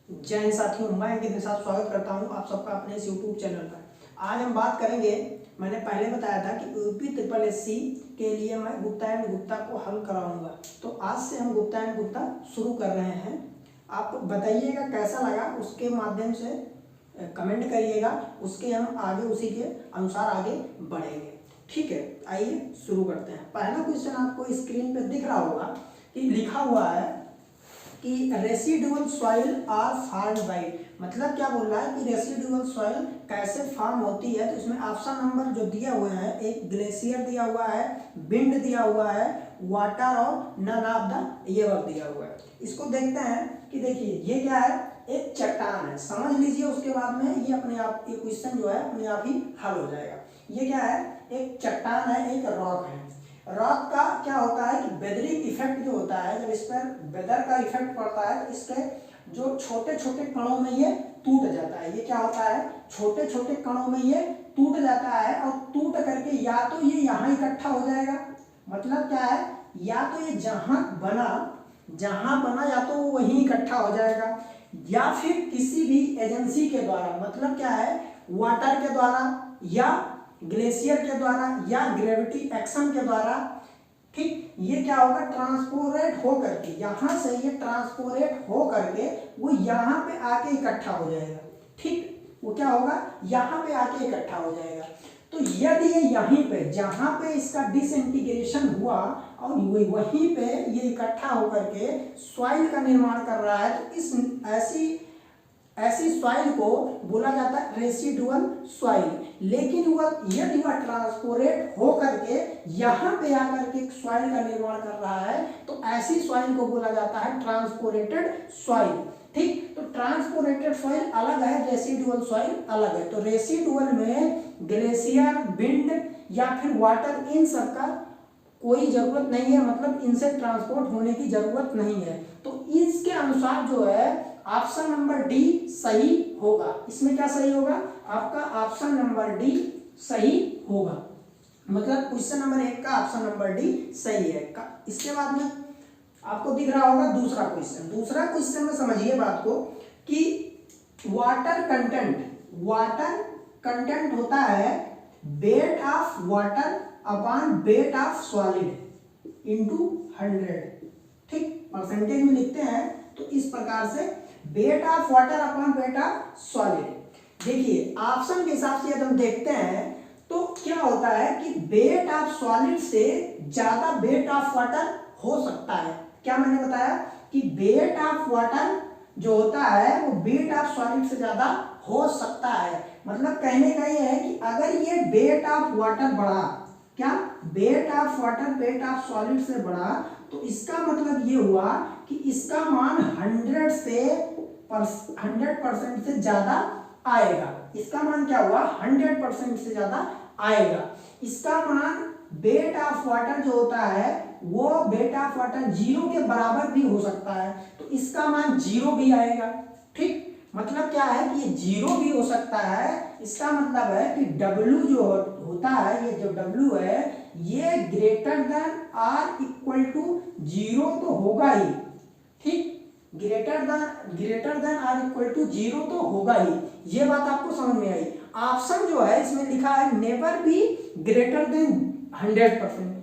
जय हिंद साथियों, मैं अंकित निषाद स्वागत करता हूं आप सबका अपने इस यूट्यूब चैनल पर। आज हम बात करेंगे, मैंने पहले बताया था कि यूपी ट्रिपल एससी के लिए मैं गुप्ता एंड गुप्ता को हल कराऊंगा। तो आज से हम गुप्ता एंड गुप्ता शुरू कर रहे हैं। आप बताइएगा कैसा लगा, उसके माध्यम से कमेंट करिएगा, उसके हम आगे उसी के अनुसार आगे बढ़ेंगे। ठीक है, आइए शुरू करते हैं। पहला क्वेश्चन आपको स्क्रीन पे दिख रहा होगा कि लिखा हुआ है कि residual soil are formed by, मतलब क्या बोल रहा है कि रेसिडुअल सॉइल कैसे फॉर्म होती है। तो इसमें ऑप्शन नंबर जो दिया हुआ है, एक ग्लेशियर दिया हुआ है, विंड दिया हुआ है, वाटर और नन ऑफ द एबव दिया हुआ है। इसको देखते हैं कि देखिए ये क्या है, एक चट्टान है, समझ लीजिए। उसके बाद में ये अपने आप ये क्वेश्चन जो है अपने आप ही हल हो जाएगा। ये क्या है, एक चट्टान है, एक रॉक है। रॉक का क्या होता है कि वेदरिंग इफेक्ट जो होता है, जब इस पर वेदर का इफेक्ट पड़ता है तो इसके जो छोटे छोटे कणों में ये टूट जाता है। ये क्या होता है, छोटे छोटे कणों में ये टूट जाता है और टूट करके या तो ये यहाँ इकट्ठा हो जाएगा, मतलब क्या है, या तो ये जहाँ बना या तो वो वहीं इकट्ठा हो जाएगा, या फिर किसी भी एजेंसी के द्वारा, मतलब क्या है, वाटर के द्वारा या ग्लेशियर के द्वारा या ग्रेविटी एक्शन के द्वारा। ठीक, ये क्या होगा, ट्रांसपोरेट हो करके, यहाँ से ये ट्रांसपोरेट हो करके वो यहाँ पे आके इकट्ठा हो जाएगा। ठीक, वो क्या होगा, यहाँ पे आके इकट्ठा हो जाएगा। तो यदि ये यहीं पे जहाँ पे इसका डिसइंटीग्रेशन हुआ और वहीं पे ये इकट्ठा होकर के सॉइल का निर्माण कर रहा है, तो इस ऐसी सॉइल को बोला जाता है रेसिडुअल सॉइल। लेकिन वह यदि वह ट्रांसपोरेट हो करके यहाँ पे आकर के सॉइल का निर्माण कर रहा है तो ऐसी सॉइल को बोला जाता है ट्रांसपोरेटेड सॉइल। ठीक, तो ट्रांसपोरेटेड सॉइल अलग है, रेसिडुअल सॉइल अलग है। तो रेसिडुअल में ग्लेशियर, विंड या फिर वाटर, इन सब का कोई जरूरत नहीं है, मतलब इनसे ट्रांसपोर्ट होने की जरूरत नहीं है। तो इसके अनुसार जो है ऑप्शन नंबर डी सही होगा। इसमें क्या सही होगा, आपका ऑप्शन नंबर डी सही होगा, मतलब क्वेश्चन नंबर 1 का ऑप्शन नंबर डी सही है। इसके बाद में आपको दिख रहा होगा दूसरा क्वेश्चन। दूसरा क्वेश्चन में समझिए बात को कि वाटर कंटेंट होता है weight of water upon weight of solid into 100। ठीक, परसेंटेज में लिखते हैं तो इस प्रकार से weight of water upon weight of solid. देखिए ऑप्शन के हिसाब से यदि हम देखते हैं तो क्या होता है कि वेट ऑफ सॉलिड से ज्यादा वेट ऑफ वाटर हो सकता है। क्या मैंने बताया कि वेट ऑफ वाटर जो होता है वो वेट ऑफ सॉलिड से ज्यादा हो सकता है। मतलब कहने का ये है कि अगर ये वेट ऑफ वाटर बढ़ा, क्या weight of water weight of solid से बढ़ा, तो इसका मतलब ये हुआ कि इसका मान 100% से ज्यादा आएगा। इसका मान क्या हुआ, 100% से ज्यादा आएगा। इसका मान वेट ऑफ वाटर जो होता है वो वेट ऑफ वाटर 0 के बराबर भी हो सकता है, तो इसका मान 0 भी आएगा। ठीक, मतलब क्या है कि ये 0 भी हो सकता है। इसका मतलब है कि W जो होता है, ये जो W है ये greater than or equal to 0 तो होगा ही। ठीक, greater than or equal to 0 तो होगा ही। ये बात आपको समझ में आई। ऑप्शन जो है इसमें लिखा है नेवर बी ग्रेटर देन 100%।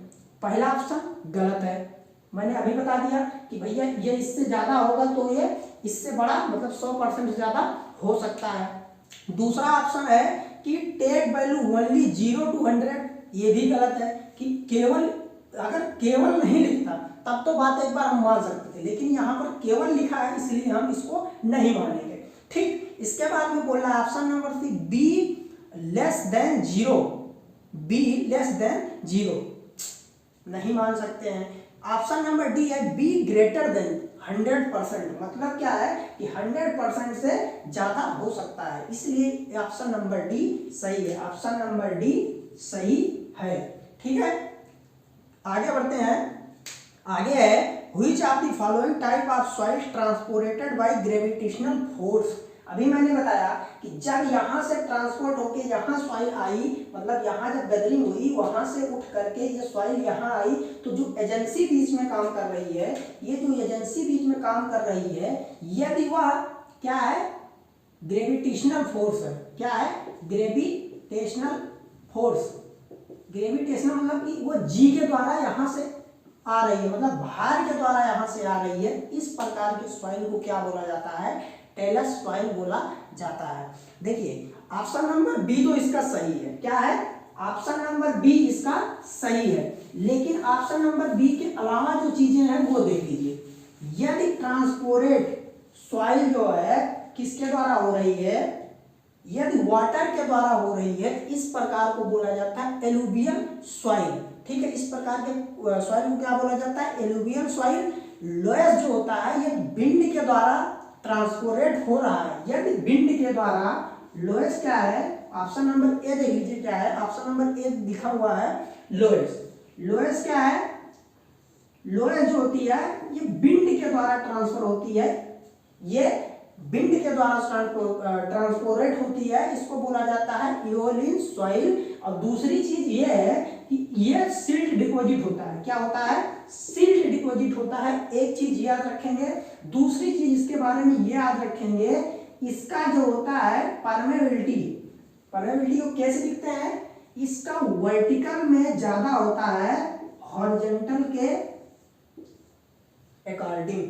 पहला ऑप्शन गलत है, मैंने अभी बता दिया कि भैया ये इससे ज्यादा होगा तो ये इससे बड़ा, मतलब 100% से ज्यादा हो सकता है। दूसरा ऑप्शन है कि टेक वैल्यू ओनली 0 to 100, ये भी गलत है कि केवल, अगर केवल नहीं लिखता तब तो बात एक बार हम मान सकते थे, लेकिन यहाँ पर केवल लिखा है इसलिए हम इसको नहीं मानेंगे। ठीक, इसके बाद में बोल रहा है option number C B less than 0, B less than 0 नहीं मान सकते हैं। ऑप्शन नंबर डी है बी ग्रेटर देन 100%, मतलब क्या है कि 100% से ज्यादा हो सकता है, इसलिए ऑप्शन नंबर डी सही है। ऑप्शन नंबर डी सही है। ठीक है, आगे बढ़ते हैं। आगे है which of the following type of soil transported by gravitational force. अभी मैंने बताया कि जब यहाँ से ट्रांसपोर्ट होके यहाँ सॉइल आई, मतलब यहाँ जब गैदरिंग हुई वहां से उठ करके ये सॉइल यहाँ आई, तो जो एजेंसी बीच में काम कर रही है, ये जो एजेंसी बीच में काम कर रही है, यदि वह क्या है, ग्रेविटेशनल फोर्स है। क्या है, ग्रेविटेशनल फोर्स। ग्रेविटेशनल मतलब कि वो जी के द्वारा यहाँ से आ रही है, मतलब भार के द्वारा यहाँ से आ रही है। इस प्रकार के सॉइल को क्या बोला जाता है, टेलस सॉइल बोला जाता है। देखिए ऑप्शन नंबर बी तो इसका सही है। क्या है, ऑप्शन नंबर बी इसका सही है। लेकिन ऑप्शन नंबर बी के अलावा जो चीजें हैं वो देख लीजिए। यदि ट्रांसपोरेट सॉइल जो है किसके द्वारा हो रही है, यदि वाटर के द्वारा हो रही है, इस प्रकार को बोला जाता है एलुवियल सॉइल। ठीक है, इस प्रकार के सॉइल को क्या बोला जाता है, एलुवियल सॉइल। लोएस जो होता है ये विंड के द्वारा ट्रांसपोरेट हो रहा है। यदि विंड के द्वारा, लोएस क्या है, ऑप्शन नंबर ए देख लीजिए क्या है, ऑप्शन नंबर ए लिखा हुआ है लोएस। लोएस क्या है, लोएस जो होती है ये विंड के द्वारा ट्रांसफर होती है, ये विंड के द्वारा ट्रांसपोरेट होती है, इसको बोला जाता है इओलियन सॉइल। और दूसरी चीज ये है कि ये सिल्ट डिपॉजिट होता है। क्या होता है, सिल्ट डिपॉजिट होता है। एक चीज याद रखेंगे। दूसरी चीज इसके बारे में ये याद रखेंगे, इसका जो होता है परमेबिलिटी, परमेबिलिटी को कैसे लिखते हैं, इसका वर्टिकल में ज्यादा होता है हॉरिजॉन्टल के अकॉर्डिंग।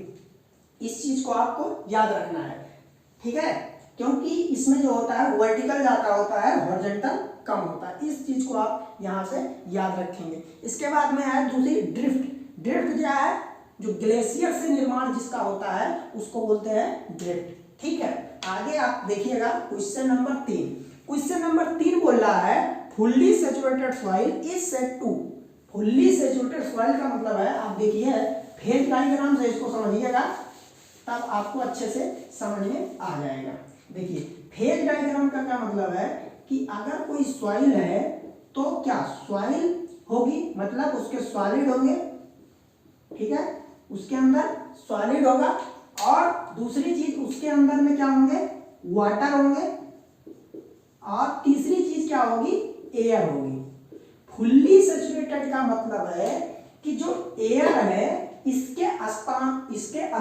इस चीज को आपको याद रखना है, ठीक है, क्योंकि इसमें जो होता है वर्टिकल ज्यादा होता है, हॉरिजॉन्टल कम होता है। इस चीज को आप यहां से याद रखेंगे। इसके बाद में है दूसरी ड्रिफ्ट। ड्रिफ्ट क्या है, जो ग्लेशियर से निर्माण जिसका होता है उसको बोलते हैं ड्रिफ्ट। ठीक है, आगे आप देखिएगा क्वेश्चन नंबर 3। क्वेश्चन नंबर 3 बोल रहा है fully saturated soil is said to. Fully saturated soil का मतलब है, आप देखिए फेज डायग्राम से इसको समझिएगा, तब आपको अच्छे से समझ में आ जाएगा। देखिए फेज डायग्राम का क्या मतलब है कि अगर कोई सॉइल है तो क्या सॉइल होगी, मतलब उसके सॉलिड होंगे, ठीक है, उसके अंदर सॉलिड होगा। और दूसरी चीज उसके अंदर में क्या होंगे, वाटर होंगे। और तीसरी चीज क्या होगी, एयर होगी। फुल्ली सैचुरेटेड का मतलब है कि जो एयर है इसके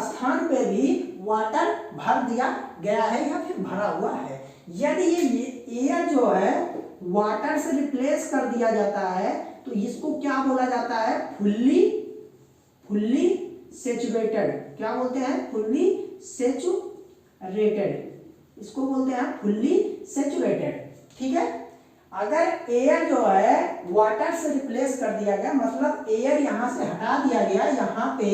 स्थान पे भी वाटर भर दिया गया है या फिर भरा हुआ है। यदि ये एयर जो है वाटर से रिप्लेस कर दिया जाता है तो इसको क्या बोला जाता है, फुल्ली सैचुरेटेड। क्या बोलते हैं, फुल्ली सैचुरेटेड, इसको बोलते हैं फुल्ली सैचुरेटेड। ठीक है, अगर एयर जो है वाटर से रिप्लेस कर दिया गया, मतलब एयर यहां से हटा दिया गया, यहाँ पे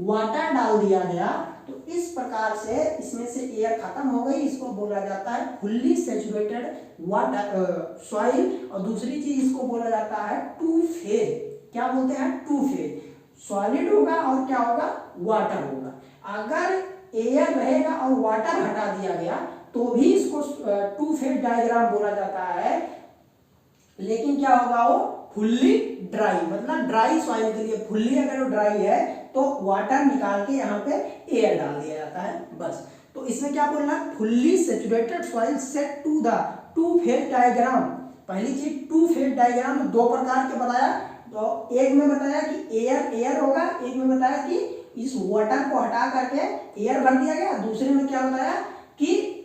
वाटर डाल दिया गया, तो इस प्रकार से इसमें से एयर खत्म हो गई, इसको बोला जाता है फुल्ली सैचुरेटेड वाटर सॉइल। और दूसरी चीज इसको बोला जाता है टू फेज। क्या बोलते हैं, टू फेज, सॉलिड होगा और क्या होगा, वाटर होगा। अगर एयर रहेगा और वाटर हटा दिया गया तो भी इसको टू फेज डायग्राम बोला जाता है। लेकिन क्या होगा, वो फुल्ली ड्राई, मतलब ड्राई सॉइल के लिए फुल्ली अगर वो ड्राई है तो वाटर निकाल के यहाँ पे एयर डाल दिया जाता है, बस। तो इसमें क्या बोलना है, fully saturated soil set to the two phase diagram. पहली चीज टू फेज डायग्राम तो दो प्रकार के बताया, तो एक में बताया कि एयर होगा, एक में बताया कि इस वाटर को हटा करके एयर भर दिया गया, दूसरे में क्या बताया कि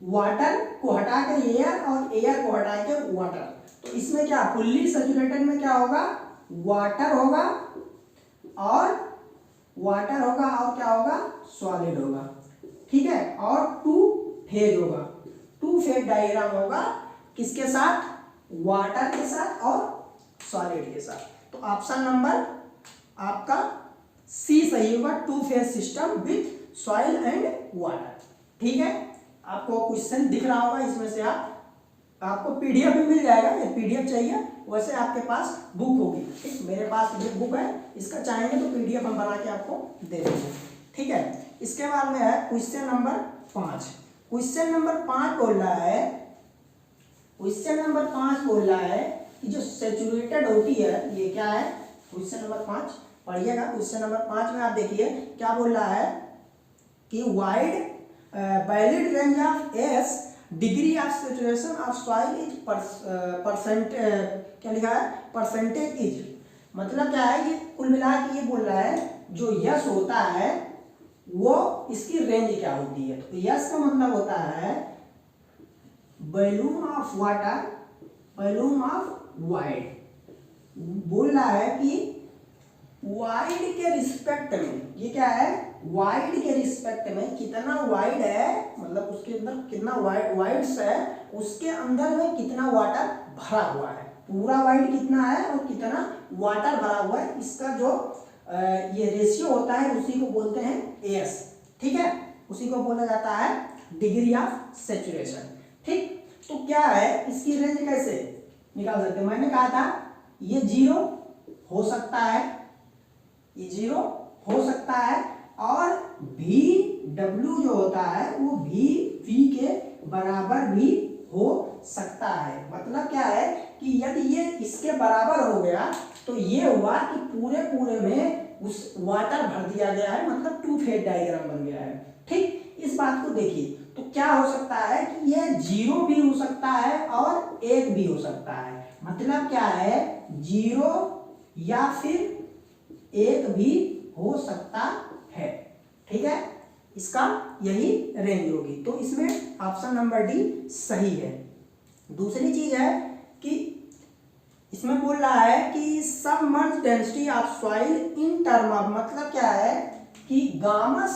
वाटर को हटा कर एयर और एयर को हटा के वाटर। तो इसमें क्या फुल्ली सैचुरेटेड में क्या होगा, वाटर होगा और क्या होगा, सॉलिड होगा। ठीक है, और टू फेज होगा, टू फेज डायग्राम होगा, किसके साथ, वाटर के साथ और सॉलिड के साथ। तो ऑप्शन नंबर आपका सी सही होगा, two phase system with soil and water. ठीक है, आपको क्वेश्चन दिख रहा होगा, इसमें से आपको पीडीएफ भी मिल जाएगा। ये पीडीएफ चाहिए वैसे आपके पास बुक होगी, ठीक, मेरे पास ये बुक है, इसका चाहेंगे तो पीडीएफ हम बना के आपको दे देंगे। ठीक है, इसके बाद में है क्वेश्चन नंबर 5। क्वेश्चन नंबर 5 बोल रहा है, क्वेश्चन नंबर 5 बोल रहा है कि जो सैचुरेटेड होती है, ये क्या है, क्वेश्चन नंबर 5 पढ़िएगा। क्वेश्चन नंबर 5 में आप देखिए क्या बोल रहा है कि wide valid range of S degree of saturation of soil is percent, क्या लिखा है, परसेंटेज इज। मतलब क्या है, ये कुल मिला के ये बोल रहा है जो यस होता है वो इसकी रेंज क्या होती है। तो यस का मतलब होता है volume of water, volume of wide. बोल रहा है कि वाइड के रिस्पेक्ट में, ये क्या है, वाइड के रिस्पेक्ट में कितना वाइड है, मतलब उसके अंदर कितना वाइड्स है, उसके अंदर में कितना वाटर भरा हुआ है, पूरा वाइड कितना है और कितना वाटर भरा हुआ है, इसका जो ये रेशियो होता है उसी को बोलते हैं एस। ठीक है, उसी को बोला जाता है डिग्री ऑफ सैचुरेशन। ठीक, तो क्या है, इसकी रेंज कैसे निकाल सकते हैं। मैंने कहा था ये 0 हो सकता है, ये 0 हो सकता है, और भी डब्ल्यू जो होता है वो भी वी के बराबर भी हो सकता है। मतलब क्या है कि यदि ये इसके बराबर हो गया तो ये हुआ कि पूरे में उस वाटर भर दिया गया है, मतलब टू फेज डायग्राम बन गया है। ठीक, इस बात को देखिए, तो क्या हो सकता है कि ये 0 भी हो सकता है और 1 भी हो सकता है। मतलब क्या है, 0 या फिर 1 भी हो सकता है। ठीक है, इसका यही रेंज होगी। तो इसमें ऑप्शन नंबर डी सही है। दूसरी चीज है कि इसमें बोल रहा है कि submerge density of soil in term of, मतलब क्या है कि गामा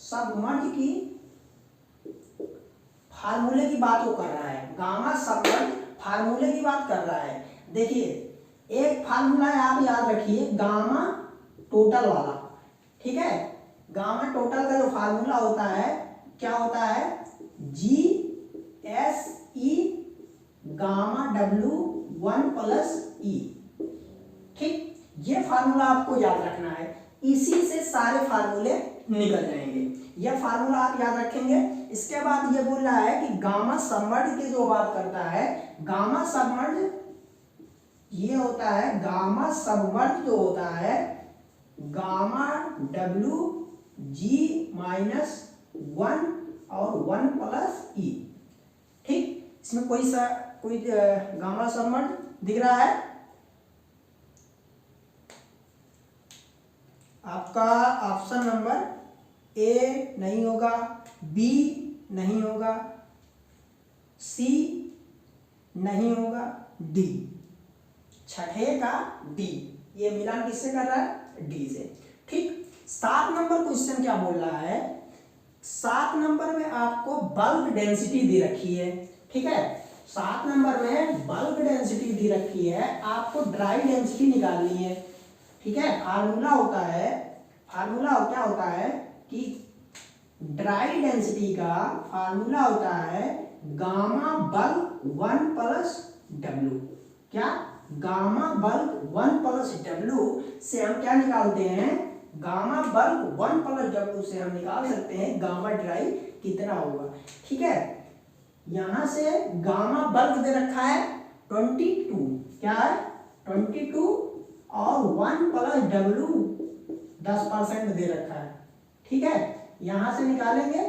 सबमर्ज की फार्मूले की बात वो कर रहा है, गामा सबमर्ज फार्मूले की बात कर रहा है। देखिए एक फार्मूला है, आप याद रखिए, गामा टोटल वाला। ठीक है, गामा टोटल का जो फार्मूला होता है क्या होता है, G S E gamma W 1 plus E. ठीक, ये फार्मूला आपको याद रखना है, इसी से सारे फार्मूले निकल जाएंगे। यह फार्मूला आप याद रखेंगे। इसके बाद ये बोल रहा है कि गामा सबमर्ज की जो बात करता है, गामा सबमर्ज ये होता है, गामा सबमर्ज जो होता है गामा डब्ल्यू जी माइनस 1 और 1 प्लस ई। ठीक, इसमें कोई गामा सबमर्ज दिख रहा है आपका? ऑप्शन नंबर ए नहीं होगा, बी नहीं होगा, सी नहीं होगा, डी, छठे का डी। ये मिलान किससे कर रहा है, डी से। ठीक, 7 नंबर क्वेश्चन क्या बोल रहा है, 7 नंबर में आपको बल्क डेंसिटी दी रखी है। ठीक है, 7 नंबर में बल्क डेंसिटी दी रखी है, आपको ड्राई डेंसिटी निकालनी है। ठीक है, फार्मूला क्या होता है कि ड्राई डेंसिटी का फार्मूला होता है गामा बल्क 1 प्लस डब्ल्यू। क्या, गामा बल्क 1 प्लस डब्ल्यू से हम क्या निकालते हैं, गामा बल्क 1 प्लस डब्ल्यू से हम निकाल सकते हैं गामा ड्राई कितना होगा। ठीक है, यहां से गामा बल्क दे रखा है 22, क्या है 22, और 1 प्लस डब्ल्यू 10% दे रखा है। ठीक है, यहां से निकालेंगे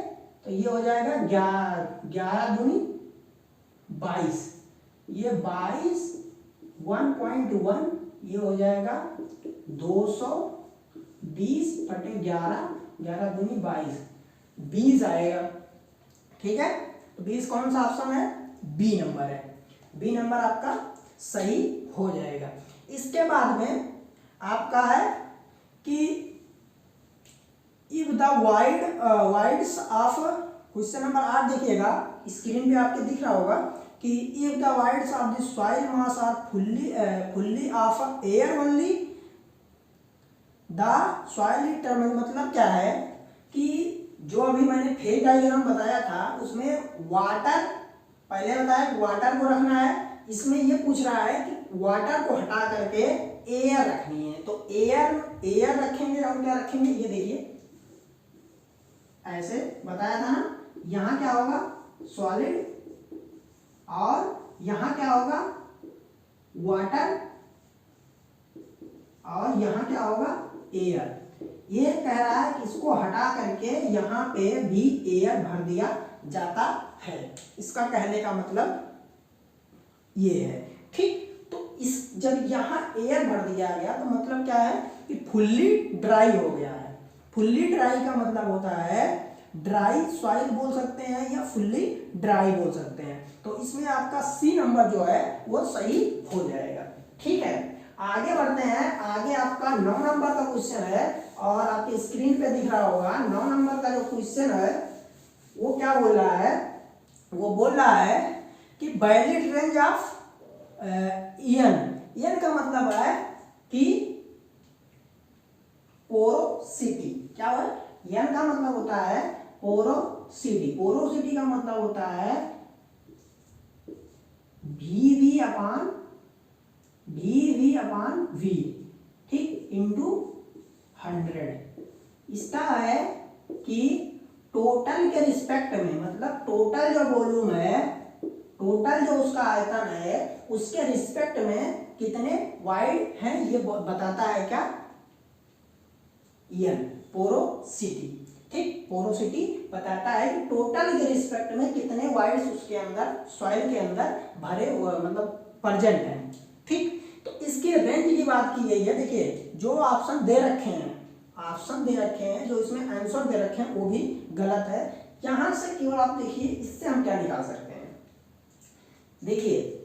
तो ये हो जाएगा 11 दूनी 22, ये 22 1.1, ये हो जाएगा 220 बटे 11, 11 दूनी 22, 20 आएगा। ठीक है, तो 20 कौन सा ऑप्शन है, बी नंबर है, बी नंबर आपका सही हो जाएगा। इसके बाद में आपका है कि if the voids of, question number 8 देखिएगा, स्क्रीन पे आपके दिख रहा होगा कि if the voids of the soil mass are fully of air only the soil term, मतलब क्या है कि जो अभी मैंने फेज डायग्राम बताया था उसमें वाटर, पहले बताया वाटर को रखना है, इसमें ये पूछ रहा है कि वाटर को हटा करके एयर रखनी है। तो एयर रखेंगे और क्या रखेंगे, ये देखिए ऐसे बताया था ना, यहां क्या होगा सॉलिड और यहां क्या होगा वाटर और यहां क्या होगा एयर। ये कह रहा है कि इसको हटा करके यहां पे भी एयर भर दिया जाता है, इसका कहने का मतलब ये है। ठीक, तो इस जब यहां एयर भर दिया गया तो मतलब क्या है कि फुल्ली ड्राई हो गया है। फुल्ली ड्राई का मतलब होता है ड्राई सॉइल बोल सकते हैं या फुल्ली ड्राई बोल सकते हैं। तो इसमें आपका सी नंबर जो है वो सही हो जाएगा। ठीक है, आगे बढ़ते हैं। आगे आपका 9 नंबर का क्वेश्चन है और आपके स्क्रीन पे दिख रहा होगा 9 नंबर का जो क्वेश्चन है वो क्या बोल रहा है, वो बोल रहा है कि वैलिड रेंज ऑफ ईएन का मतलब है कि पोरोसिटी। क्या है एन का मतलब होता है पोरोसिटी। पोरोसिटी का मतलब होता है वी अपान वी, ठीक, इंटू 100। इसका है कि टोटल के रिस्पेक्ट में, मतलब टोटल जो वॉल्यूम है, टोटल जो उसका आयतन है उसके रिस्पेक्ट में कितने वाइड हैं ये बताता है क्या, एन, पोरोसिटी। ठीक, पोरोसिटी बताता है कि टोटल के रिस्पेक्ट में कितने वाइड्स उसके अंदर सॉइल के अंदर भरे मतलब प्रेजेंट हैं। ठीक, तो इसके रेंज की बात की गई है। देखिए जो ऑप्शन दे रखे हैं, जो इसमें आंसर दे रखे हैं वो भी गलत है। यहां से केवल आप देखिए इससे हम क्या निकाल सकते हैं। देखिए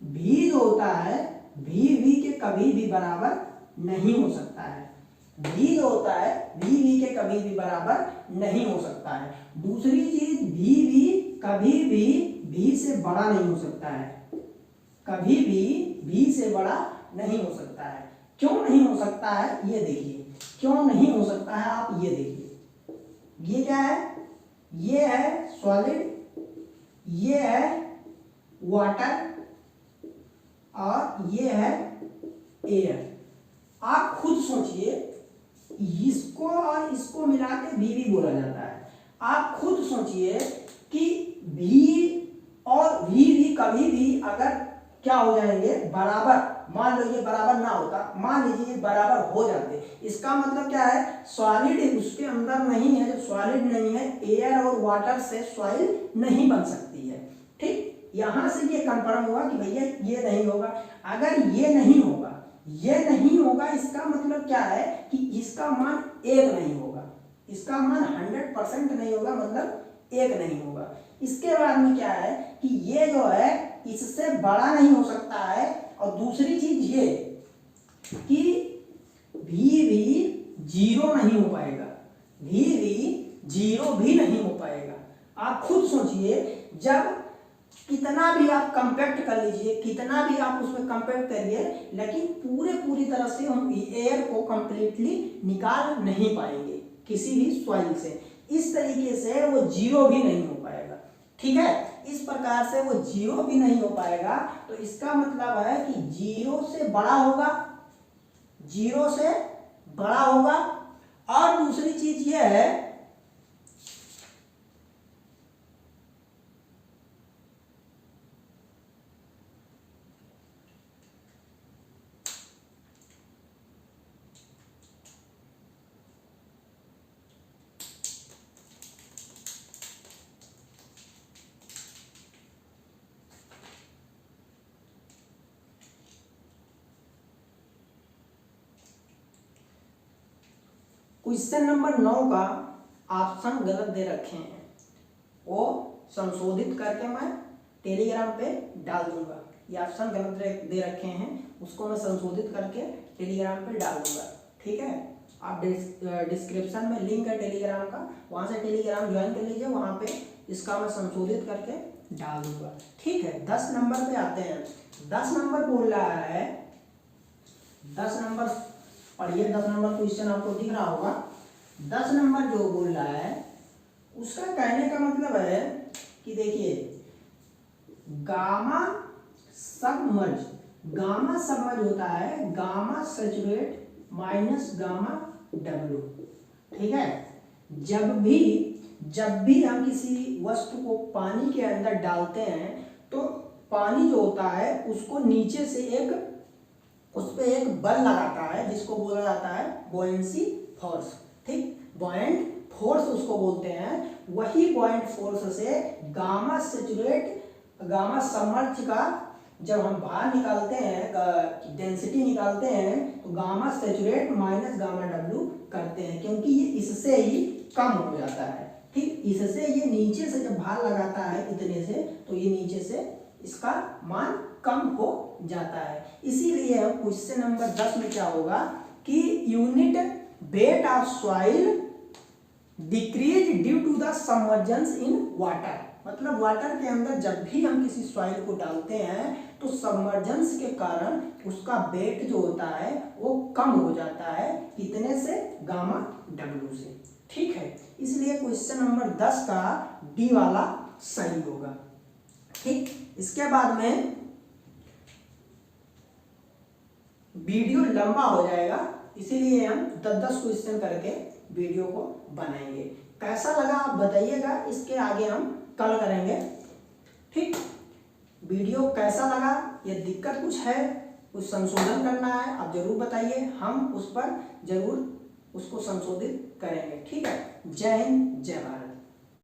भी जो होता है भी के कभी भी बराबर नहीं हो सकता है। भी जो होता है भी के कभी भी बराबर नहीं हो सकता है। दूसरी चीज भी कभी भी भी से बड़ा नहीं हो सकता है, कभी भी से बड़ा नहीं हो सकता है। क्यों नहीं हो सकता है ये देखिए, क्यों नहीं हो सकता है आप ये देखिए। ये क्या है, ये है सॉलिड, ये है वाटर और ये है एयर। आप खुद सोचिए, इसको और इसको मिला के भी बोला जाता है। आप खुद सोचिए कि भी और भी कभी भी अगर क्या हो जाएंगे बराबर, मान लो ये बराबर ना होता, मान लीजिए ये बराबर हो जाते, इसका मतलब क्या है, सॉलिड उसके अंदर नहीं है, जो सॉलिड नहीं है एयर और वाटर से सॉइल नहीं बन सकती है। ठीक, यहां से ये कंफर्म हुआ कि भैया ये नहीं होगा। अगर ये नहीं होगा, इसका मतलब क्या है कि इसका मान 1 नहीं होगा, इसका मान 100% नहीं होगा, मतलब 1 नहीं होगा। इसके बाद में क्या है कि ये जो है इससे बड़ा नहीं हो सकता है। और दूसरी चीज ये कि भी 0 नहीं हो पाएगा, भी 0 भी नहीं हो पाएगा। आप खुद सोचिए, जब कितना भी आप कंपैक्ट कर लीजिए, कितना भी आप उसमें कंपैक्ट करिए, लेकिन पूरी तरह से हम एयर को कंप्लीटली निकाल नहीं पाएंगे किसी भी सॉइल से। इस तरीके से वो 0 भी नहीं हो पाएगा। ठीक है, इस प्रकार से वो 0 भी नहीं हो पाएगा। तो इसका मतलब है कि 0 से बड़ा होगा, 0 से बड़ा होगा। और दूसरी चीज ये है, क्वेश्चन नंबर 9 का ऑप्शन गलत दे रखे हैं, वो संशोधित करके मैं टेलीग्राम पे डाल दूंगा। ये ऑप्शन गलत दे रखे हैं, उसको मैं संशोधित करके टेलीग्राम पे डाल दूंगा। ठीक है, आप डिस्क्रिप्शन में लिंक है टेलीग्राम का, वहां से टेलीग्राम ज्वाइन कर लीजिए, वहां पे इसका मैं संशोधित करके डाल दूंगा। ठीक है, 10 नंबर पे आते हैं। 10 नंबर बोल रहा है, 10 नंबर पढ़िए, 10 नंबर क्वेश्चन आपको दिख रहा होगा। 10 नंबर जो बोल रहा है उसका कहने का मतलब है कि देखिए गामा सबमर्ज होता है gamma saturate minus gamma W. ठीक है, जब भी हम किसी वस्तु को पानी के अंदर डालते हैं तो पानी जो होता है उसको नीचे से उस पर एक बल लगाता है जिसको बोला जाता है बॉयंसी फोर्स। ठीक, बॉयंट फोर्स उसको बोलते हैं। वही बॉयंट फोर्स से गामा सबमर्ज का जब हम बाहर निकालते हैं डेंसिटी निकालते हैं तो gamma saturate minus gamma W करते हैं, क्योंकि ये इससे ही कम हो जाता है। ठीक, इससे ये नीचे से जब भार लगाता है इतने से, तो ये नीचे से इसका मान कम हो जाता है। इसीलिए हम क्वेश्चन नंबर 10 में क्या होगा कि unit weight of soil decrease due to the submergence in water. मतलब वाटर के अंदर जब भी हम किसी सॉइल को डालते हैं तो सबमर्जेंस के कारण उसका वेट जो होता है वो कम हो जाता है, कितने से, गामा डब्ल्यू से। ठीक है, इसलिए क्वेश्चन नंबर 10 का डी वाला सही होगा। ठीक, इसके बाद में वीडियो लंबा हो जाएगा, इसीलिए हम 10-10 क्वेश्चन करके वीडियो को बनाएंगे। कैसा लगा आप बताइएगा, इसके आगे हम कल करेंगे। ठीक, वीडियो कैसा लगा, ये दिक्कत कुछ है, कुछ संशोधन करना है, आप जरूर बताइए, हम उस पर जरूर उसको संशोधित करेंगे। ठीक है, जय हिंद, जय भारत।